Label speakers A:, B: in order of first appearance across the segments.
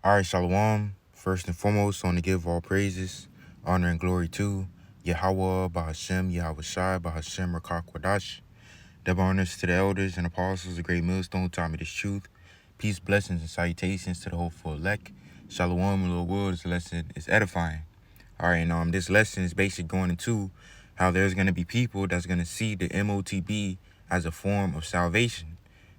A: All right, Shalom. First and foremost, I want to give all praises, honor, and glory to Yahweh, Bahashem, Yahweh Shai, Bahashem, Rakak Wadash. Double honors to the elders and apostles, the great millstone, taught me this truth. Peace, blessings, and salutations to the hopeful elect. Shalom, Lord will, this lesson is edifying. All right, and this lesson is basically going into how there's going to be people that's going to see the MOTB as a form of salvation.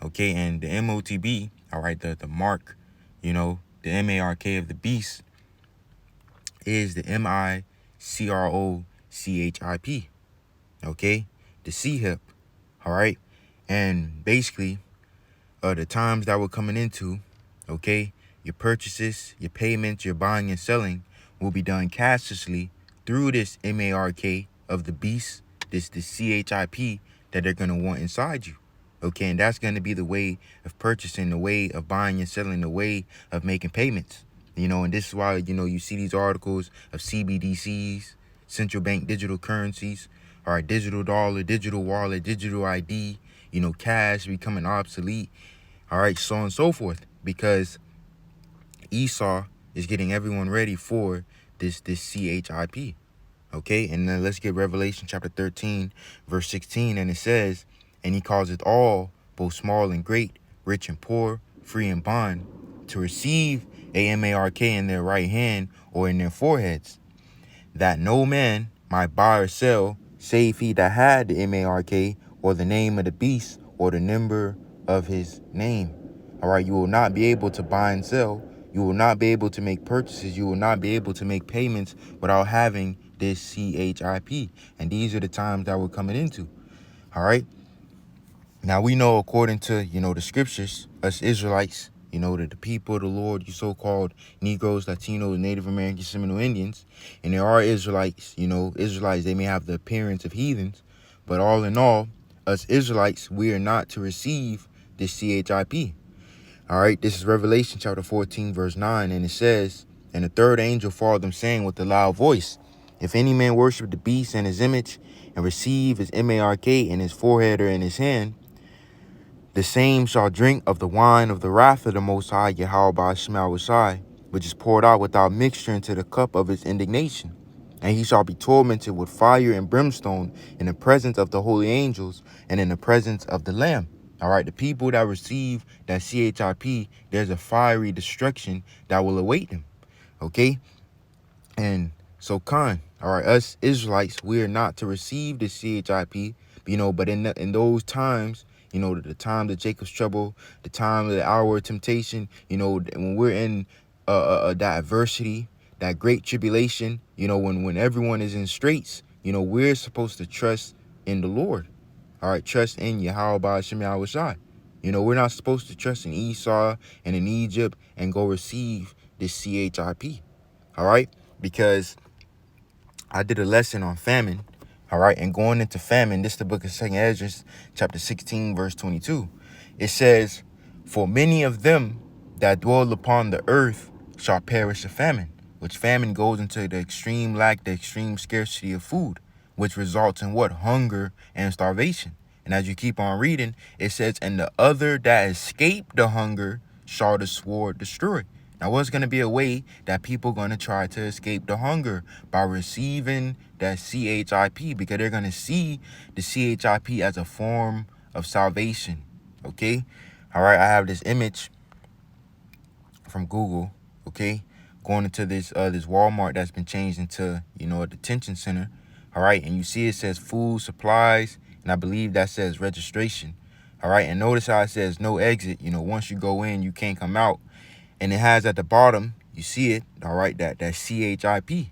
A: Okay, and the MOTB, all right, the mark, the MARK of the beast is the MICROCHIP. Okay, the C-hip. All right, and basically, the times that we're coming into, okay, your purchases, your payments, your buying and selling will be done cashlessly through this MARK of the beast, this CHIP that they're going to want inside you. Okay, and that's going to be the way of purchasing, the way of buying and selling, the way of making payments. And this is why, you see these articles of CBDCs, central bank digital currencies, all right, digital dollar, digital wallet, digital ID, cash becoming obsolete, all right, so on and so forth, because Esau is getting everyone ready for this CHIP. Okay, and then let's get Revelation chapter 13, verse 16, and it says, and he causeth all, both small and great, rich and poor, free and bond, to receive a MARK in their right hand or in their foreheads, that no man might buy or sell, save he that had the MARK, or the name of the beast, or the number of his name. All right, you will not be able to buy and sell. You will not be able to make purchases. You will not be able to make payments without having this CHIP. And these are the times that we're coming into. All right. Now, we know, according to, the scriptures, us Israelites, the people of the Lord, you so-called Negroes, Latinos, Native Americans, Seminole Indians, and there are Israelites, Israelites, they may have the appearance of heathens, but all in all, us Israelites, we are not to receive this CHIP. All right, this is Revelation chapter 14, verse 9, and it says, and the third angel followed them, saying with a loud voice, if any man worship the beast and his image, and receive his MARK in his forehead or in his hand, the same shall drink of the wine of the wrath of the Most High, Yahweh Shema Shai, which is poured out without mixture into the cup of his indignation. And he shall be tormented with fire and brimstone in the presence of the holy angels and in the presence of the Lamb. All right, the people that receive that CHIP, there's a fiery destruction that will await them. Okay, and so all right, us Israelites, we are not to receive the CHIP, but in those times, the time of Jacob's trouble, the time of the hour of temptation, when we're in that adversity, that great tribulation, when everyone is in straits, we're supposed to trust in the Lord. All right, trust in Yahweh Ba'ashem Yahweh Shai. We're not supposed to trust in Esau and in Egypt and go receive this CHIP. All right, because I did a lesson on famine. All right, and going into famine, this is the book of 2 Ezra, chapter 16, verse 22. It says, for many of them that dwell upon the earth shall perish of famine, which famine goes into the extreme lack, the extreme scarcity of food, which results in what? Hunger and starvation. And as you keep on reading, it says, and the other that escaped the hunger shall the sword destroy. Now, what's going to be a way that people are going to try to escape the hunger? By receiving that CHIP, because they're going to see the CHIP as a form of salvation. Okay? All right, I have this image from Google, okay, going into this Walmart that's been changed into, a detention center. All right, and you see it says food, supplies, and I believe that says registration. All right, and notice how it says no exit. Once you go in, you can't come out. And it has at the bottom, you see it, all right, that CHIP,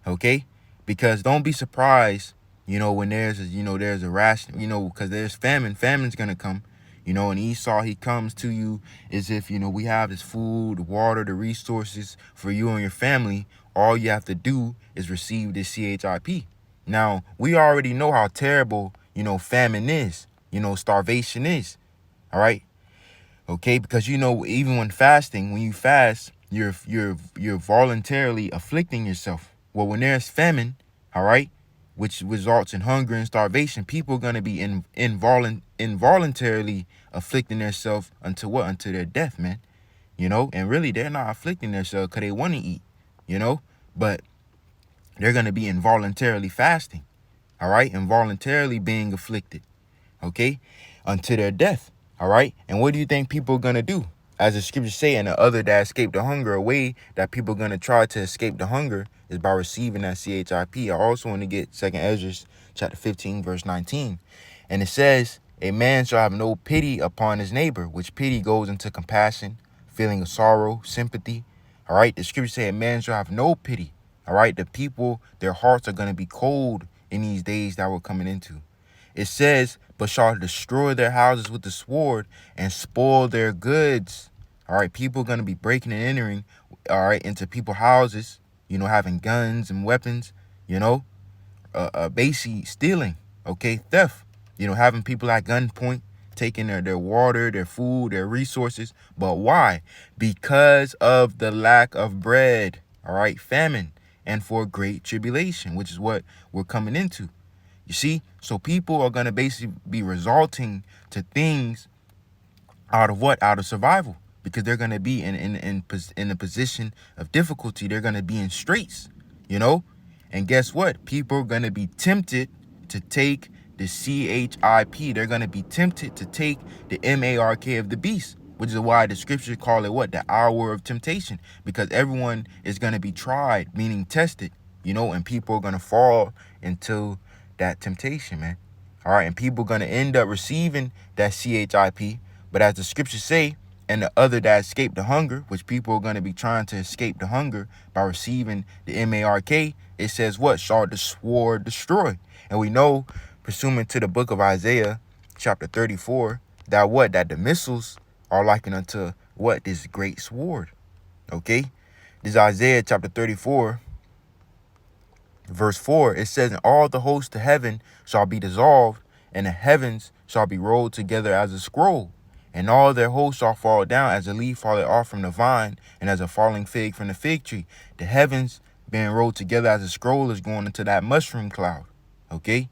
A: okay? Because don't be surprised, when there's a ration, because there's famine. Famine's going to come, and Esau, he comes to you as if, we have this food, the water, the resources for you and your family. All you have to do is receive this CHIP. Now, we already know how terrible, famine is, starvation is, all right? Okay, because even when fasting, when you fast, you're voluntarily afflicting yourself. Well, when there's famine, all right, which results in hunger and starvation, people are gonna be involuntarily afflicting themselves unto what? Unto their death, man. and really they're not afflicting themselves because they want to eat, but they're going to be involuntarily fasting, all right, involuntarily being afflicted, okay, unto their death, all right. And what do you think people are going to do? As the scriptures say, and the other that escape the hunger, a way that people are going to try to escape the hunger is by receiving that CHIP. I also want to get 2nd Ezra chapter 15, verse 19. And it says, a man shall have no pity upon his neighbor, which pity goes into compassion, feeling of sorrow, sympathy. All right. The scriptures say a man shall have no pity. All right. The people, their hearts are going to be cold in these days that we're coming into. It says, but shall destroy their houses with the sword and spoil their goods. All right, people are going to be breaking and entering, all right, into people's houses, having guns and weapons, basically stealing, okay, theft, having people at gunpoint, taking their water, their food, their resources. But why? Because of the lack of bread, all right, famine, and for great tribulation, which is what we're coming into. You see, so people are going to basically be resulting to things out of what? Out of survival, because they're going to be in a position of difficulty. They're going to be in straits, and guess what? People are going to be tempted to take the CHIP. They're going to be tempted to take the MARK of the beast, which is why the scriptures call it what? The hour of temptation, because everyone is going to be tried, meaning tested, and people are going to fall into that temptation, man. All right, and people are going to end up receiving that CHIP, but as the scriptures say, and the other that escaped the hunger, which people are going to be trying to escape the hunger by receiving the MARK, it says what? Shall the sword destroy? And we know, pursuant to the book of Isaiah, chapter 34, that what? That the missiles are likened unto what? This great sword, okay? This Isaiah chapter 34, verse 4, it says, and all the hosts of heaven shall be dissolved, and the heavens shall be rolled together as a scroll, and all their hosts shall fall down as a leaf falleth off from the vine, and as a falling fig from the fig tree. The heavens being rolled together as a scroll is going into that mushroom cloud, okay?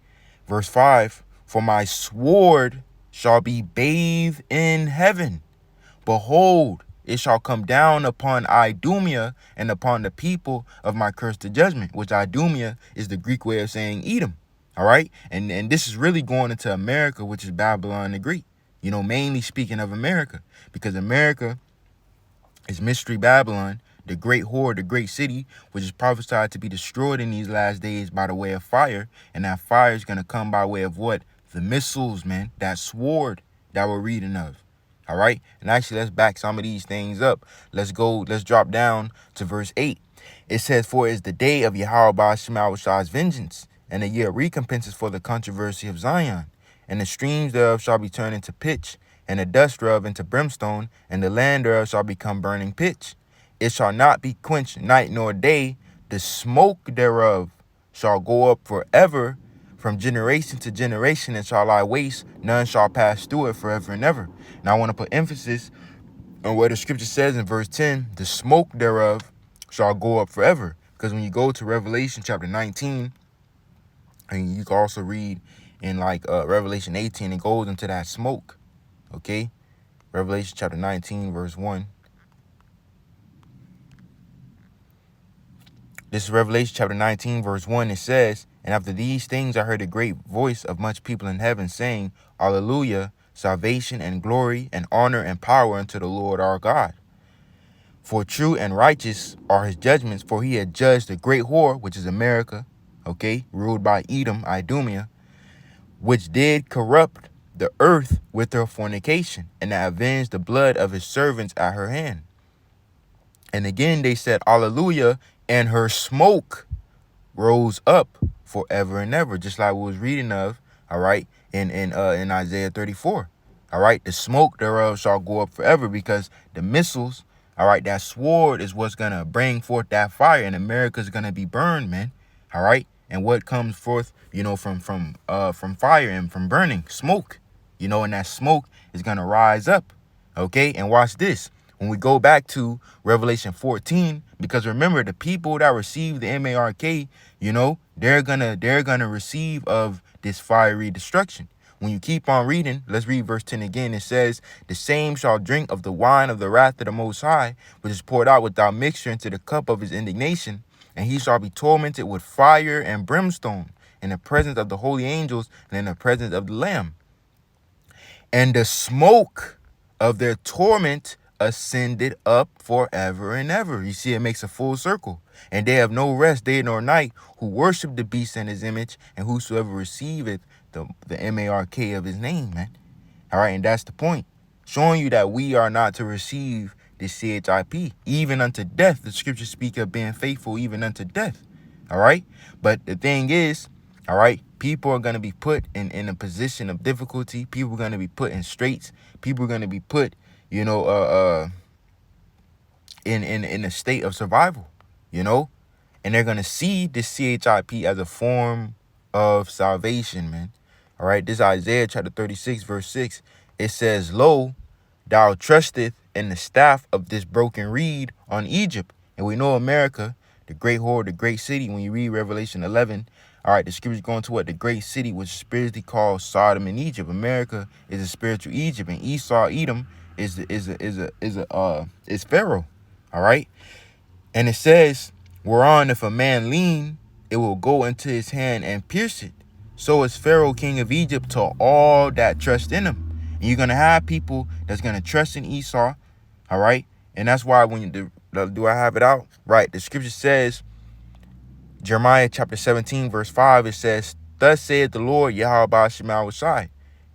A: Verse 5, for my sword shall be bathed in heaven. Behold, it shall come down upon Idumea and upon the people of my curse to judgment, which Idumea is the Greek way of saying Edom. All right. And this is really going into America, which is Babylon the Greek, mainly speaking of America, because America is Mystery Babylon, the great whore, the great city, which is prophesied to be destroyed in these last days by the way of fire. And that fire is going to come by way of what? The missiles, man, that sword that we're reading of. All right. And actually, let's back some of these things up. Let's drop down to verse 8. It says, for it is the day of Yahweh Shemawashah's vengeance, and the year of recompenses for the controversy of Zion. And the streams thereof shall be turned into pitch, and the dust thereof into brimstone, and the land thereof shall become burning pitch. It shall not be quenched night nor day. The smoke thereof shall go up forever, from generation to generation, and shall lie waste. None shall pass through it forever and ever. Now I want to put emphasis on what the scripture says in verse 10, the smoke thereof shall go up forever. Because when you go to Revelation chapter 19, and you can also read in Revelation 18, it goes into that smoke. Okay? Revelation chapter 19, verse 1. This is Revelation chapter 19, verse 1. It says, and after these things I heard a great voice of much people in heaven saying, Hallelujah, salvation and glory and honor and power unto the Lord our God. For true and righteous are his judgments, for he had judged the great whore, which is America, okay, ruled by Edom, Idumea, which did corrupt the earth with her fornication, and avenged the blood of his servants at her hand. And again they said, Hallelujah, and her smoke rose up forever and ever, just like we was reading of, all right, in Isaiah 34. All right, the smoke thereof shall go up forever, because the missiles, all right, that sword is what's gonna bring forth that fire, and America's gonna be burned, man. All right, and what comes forth, from fire and from burning smoke, and that smoke is gonna rise up. Okay, and watch this. When we go back to Revelation 14, because remember, the people that receive the MARK, they're gonna receive of this fiery destruction. when you keep on reading, let's read verse 10 again. It says, the same shall drink of the wine of the wrath of the Most High, which is poured out without mixture into the cup of his indignation, and he shall be tormented with fire and brimstone in the presence of the holy angels and in the presence of the Lamb. And the smoke of their torment ascended up forever and ever. You see, it makes a full circle. And they have no rest day nor night who worship the beast and his image, and whosoever receiveth the M-A-R-K of his name, man. All right, and that's the point. Showing you that we are not to receive the CHIP, even unto death. The scriptures speak of being faithful even unto death. All right. But the thing is, all right, people are going to be put in a position of difficulty. People are going to be put in straits. People are going to be put, you know, in a state of survival, you know, and they're going to see the CHIP as a form of salvation, man. All right. This is Isaiah chapter 36, verse 6. It says, lo, thou trusteth in the staff of this broken reed on Egypt. And we know America, the great whore, the great city, when you read Revelation 11, all right, the scriptures going to what? The great city, which is spiritually called Sodom and Egypt. America is a spiritual Egypt, and Esau, Edom, is Pharaoh. All right. And it says, whereon if a man lean, it will go into his hand and pierce it. So is Pharaoh, king of Egypt, to all that trust in him. And you're going to have people that's going to trust in Esau. All right. And that's why when you do I have it out? Right. The scripture says, Jeremiah chapter 17, verse 5, it says, thus saith the Lord, Yahweh Shema Shai,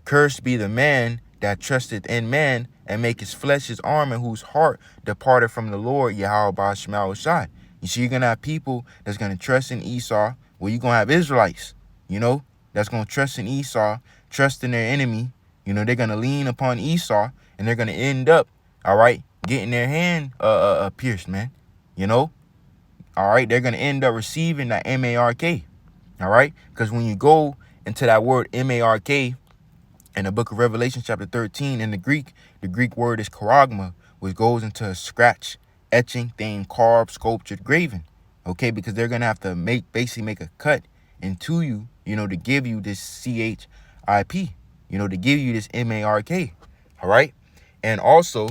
A: cursed be the man that trusteth in man and make his flesh his arm, and whose heart departed from the Lord, Yahweh Shema Shai. You see, you're going to have people that's going to trust in Esau. Well, you're going to have Israelites, you know, that's going to trust in Esau, trust in their enemy. You know, they're going to lean upon Esau, and they're going to end up, all right, getting their hand pierced, man. You know, all right, they're going to end up receiving that M-A-R-K, all right, because when you go into that word M-A-R-K in the book of Revelation chapter 13 in the Greek word is charagma, which goes into a scratch, etching thing, carved, sculptured, graven, okay, because they're going to have to basically make a cut into you, you know, to give you this CHIP, you know, to give you this M-A-R-K, all right, and also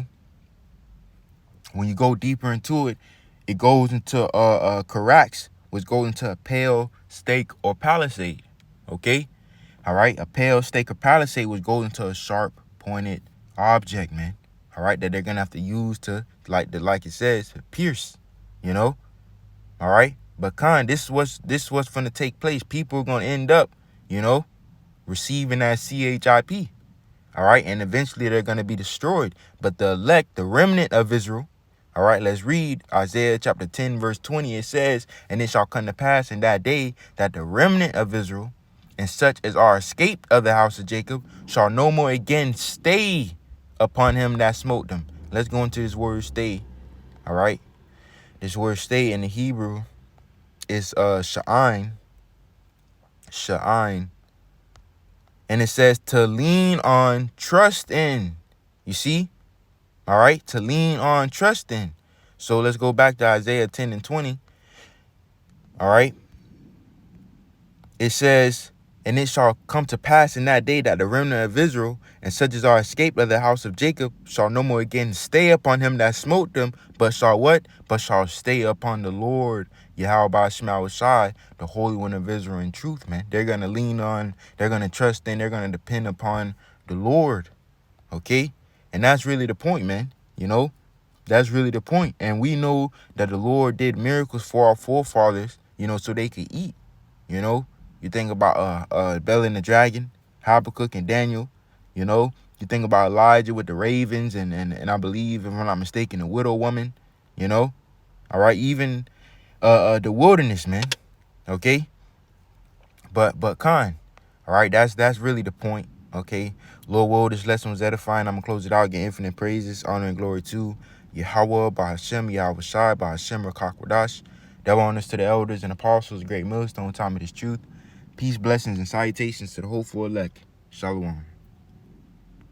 A: when you go deeper into it, it goes into Carax, which goes into a pale, stake, or palisade. Okay? All right? A pale, stake, or palisade, which goes into a sharp, pointed object, man. All right? That they're going to have to use to, like it says, pierce. You know? All right? But this was going to take place. People are going to end up, you know, receiving that CHIP. All right? And eventually they're going to be destroyed. But the elect, the remnant of Israel, all right, let's read Isaiah chapter 10, verse 20. It says, and it shall come to pass in that day that the remnant of Israel and such as are escaped of the house of Jacob shall no more again stay upon him that smote them. Let's go into this word stay. All right. This word stay in the Hebrew is sha'ain. Sha'ain. And it says to lean on, trust in. You see? All right, to lean on, trust in. So let's go back to Isaiah 10 and 20. All right. It says, and it shall come to pass in that day that the remnant of Israel and such as are escaped of the house of Jacob shall no more again stay upon him that smote them, but shall what? But shall stay upon the Lord, Yahweh Shema Shai, the Holy One of Israel in truth, man. They're going to lean on, they're going to trust in, they're going to depend upon the Lord. Okay. And that's really the point, man. You know, that's really the point. And we know that the Lord did miracles for our forefathers, you know, so they could eat. You know, you think about Bel and the dragon, Habakkuk and Daniel. You know, you think about Elijah with the ravens and I believe, if I'm not mistaken, the widow woman. You know, all right, even the wilderness, man. Okay, but all right, that's really the point. Okay, Lord will, this lesson was edifying. I'm going to close it out. Give infinite praises, honor, and glory to Yahweh, Bahashem, Yahweh Shai, Bahashem, Rakak Wadash. Double honors to the elders and apostles, great millstone, time of this truth. Peace, blessings, and salutations to the hopeful elect. Shalom.